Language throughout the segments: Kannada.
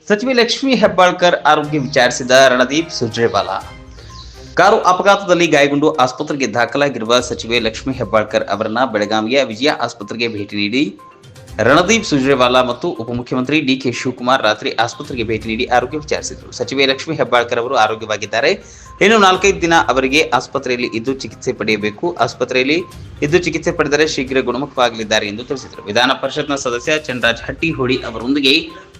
ಸಚಿವೆ ಲಕ್ಷ್ಮೀ ಹೆಬ್ಬಾಳ್ಕರ್ ಆರೋಗ್ಯ ವಿಚಾರಿಸಿದ ರಣದೀಪ್ ಸುರ್ಜೇವಾಲಾ. ಕಾರು ಅಪಘಾತದಲ್ಲಿ ಗಾಯಗೊಂಡು ಆಸ್ಪತ್ರೆಗೆ ದಾಖಲಾಗಿರುವ ಸಚಿವೆ ಲಕ್ಷ್ಮೀ ಹೆಬ್ಬಾಳ್ಕರ್ ಅವರನ್ನ ಬೆಳಗಾವಿಯ ವಿಜಯ ಆಸ್ಪತ್ರೆಗೆ ಭೇಟಿ ನೀಡಿ ರಣದೀಪ್ ಸುರ್ಜೇವಾಲಾ ಮತ್ತು ಉಪಮುಖ್ಯಮಂತ್ರಿ ಡಿಕೆ ಶಿವಕುಮಾರ್ ರಾತ್ರಿ ಆಸ್ಪತ್ರೆಗೆ ಭೇಟಿ ನೀಡಿ ಆರೋಗ್ಯ ವಿಚಾರಿಸಿದರು. ಸಚಿವೆ ಲಕ್ಷ್ಮೀ ಹೆಬ್ಬಾಳ್ಕರ್ ಅವರು ಆರೋಗ್ಯವಾಗಿದ್ದಾರೆ. ಇನ್ನು 4-5 ದಿನ ಅವರಿಗೆ ಆಸ್ಪತ್ರೆಯಲ್ಲಿ ಇದ್ದು ಚಿಕಿತ್ಸೆ ಪಡೆಯಬೇಕು. ಆಸ್ಪತ್ರೆಯಲ್ಲಿ ಇದ್ದು ಚಿಕಿತ್ಸೆ ಪಡೆದರೆ ಶೀಘ್ರ ಗುಣಮುಖವಾಗಲಿದ್ದಾರೆ ಎಂದು ತಿಳಿಸಿದರು. ವಿಧಾನ ಪರಿಷತ್ನ ಸದಸ್ಯ ಚಂದ್ರರಾಜ್ ಹಟ್ಟಿಹೊಳಿ ಅವರೊಂದಿಗೆ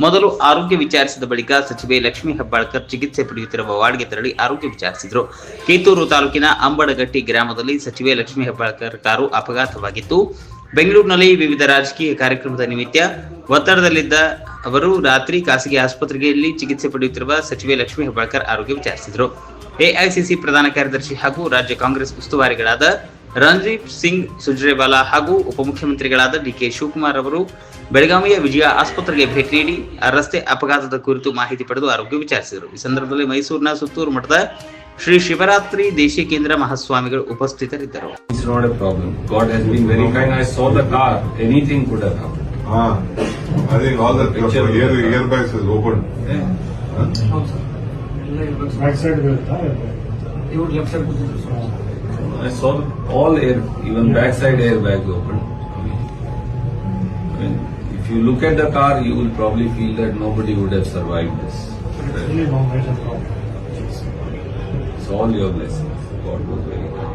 ಮೊದಲು ಆರೋಗ್ಯ ವಿಚಾರಿಸಿದ ಬಳಿಕ ಸಚಿವೆ ಲಕ್ಷ್ಮೀ ಹೆಬ್ಬಾಳ್ಕರ್ ಚಿಕಿತ್ಸೆ ಪಡೆಯುತ್ತಿರುವ ವಾರ್ಡ್ಗೆ ತೆರಳಿ ಆರೋಗ್ಯ ವಿಚಾರಿಸಿದರು. ಕಿತ್ತೂರು ತಾಲೂಕಿನ ಅಂಬಡಗಟ್ಟಿ ಗ್ರಾಮದಲ್ಲಿ ಸಚಿವೆ ಲಕ್ಷ್ಮೀ ಹೆಬ್ಬಾಳ್ಕರ್ ಕಾರು ಅಪಘಾತವಾಗಿತ್ತು. ಬೆಂಗಳೂರಿನಲ್ಲಿ ವಿವಿಧ ರಾಜಕೀಯ ಕಾರ್ಯಕ್ರಮದ ನಿಮಿತ್ತ ಒತ್ತಡದಲ್ಲಿದ್ದ ಅವರು ರಾತ್ರಿ ಖಾಸಗಿ ಆಸ್ಪತ್ರೆಯಲ್ಲಿ ಚಿಕಿತ್ಸೆ ಪಡೆಯುತ್ತಿರುವ ಸಚಿವೆ ಲಕ್ಷ್ಮೀ ಹೆಬ್ಬಾಳ್ಕರ್ ಆರೋಗ್ಯ ವಿಚಾರಿಸಿದರು. ಎಐಸಿಸಿ ಪ್ರಧಾನ ಕಾರ್ಯದರ್ಶಿ ಹಾಗೂ ರಾಜ್ಯ ಕಾಂಗ್ರೆಸ್ ಉಸ್ತುವಾರಿಗಳಾದ ರಣದೀಪ್ ಸಿಂಗ್ ಸುರ್ಜೇವಾಲಾ ಹಾಗೂ ಉಪಮುಖ್ಯಮಂತ್ರಿಗಳಾದ ಡಿಕೆ ಶಿವಕುಮಾರ್ ಅವರು ಬೆಳಗಾವಿಯ ವಿಜಯ ಆಸ್ಪತ್ರೆಗೆ ಭೇಟಿ ನೀಡಿ ರಸ್ತೆ ಅಪಘಾತದ ಕುರಿತು ಮಾಹಿತಿ ಪಡೆದು ಆರೋಗ್ಯ ವಿಚಾರಿಸಿದರು. ಈ ಸಂದರ್ಭದಲ್ಲಿ ಮೈಸೂರಿನ ಸುತ್ತೂರು ಮಠದ ಶ್ರೀ ಶಿವರಾತ್ರಿ ದೇಶಿ ಕೇಂದ್ರ ಮಹಾಸ್ವಾಮಿಗಳು ಉಪಸ್ಥಿತರಿದ್ದರು. It's not a problem. God has been very kind. I saw the car. Anything could have happened. I think all the airbags is open. Back side I saw all air, even backside airbags open. I mean, if you look at the car, you will probably feel that nobody would have survived this. It's all your blessings. God was very kind.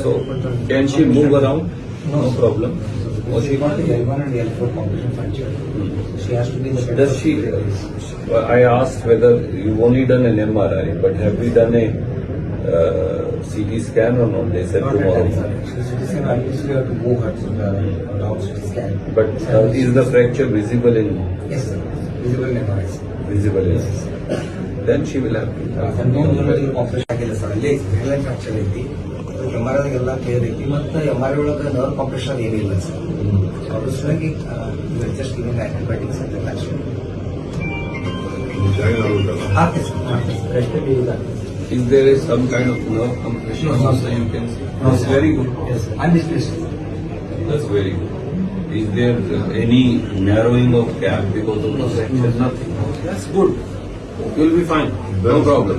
So, can she move around? No problem. Or she got the L1 and L4 competition fracture. She has to be in the Does she? I asked whether you've only done an MRI, but have we done a CT scan or not? They said tomorrow. Obviously, have to move her to the down CT scan. But is the fracture visible in? Yes, sir. Visible in MRI. Visible in. Then she will have to. Operation ಆಗಿಲ್ಲ ಸರ್. ಅಲ್ಲಿ ಹೆಡ್ಲೈನ್ ಫ್ರಾಕ್ಚರ್ ಐತಿ. MRI ಎಲ್ಲ ಕ್ಲಿಯರ್ ಐತಿ. ಮತ್ತೆ MRI ಒಳಗೆ ನರ್ವ್ ಕಾಂಪ್ರೆಷನ್ ಏನಿಲ್ಲ ಸರ್. ಅದ್ರ ಸಲುವಾಗಿ ಜಸ್ಟ್ ಗಿವಿಂಗ್ ಆಂಟಿಬಯೋಟಿಕ್ಸ್ ಅಂತ fracture. Hockey sir. Is there some kind of nerve compression? No, so you can see. No, That's very good. Yes, sir. I'm displaced. That's very good. Is there any narrowing of gap because of the fracture? Nothing. That's good. You'll be fine. No problem.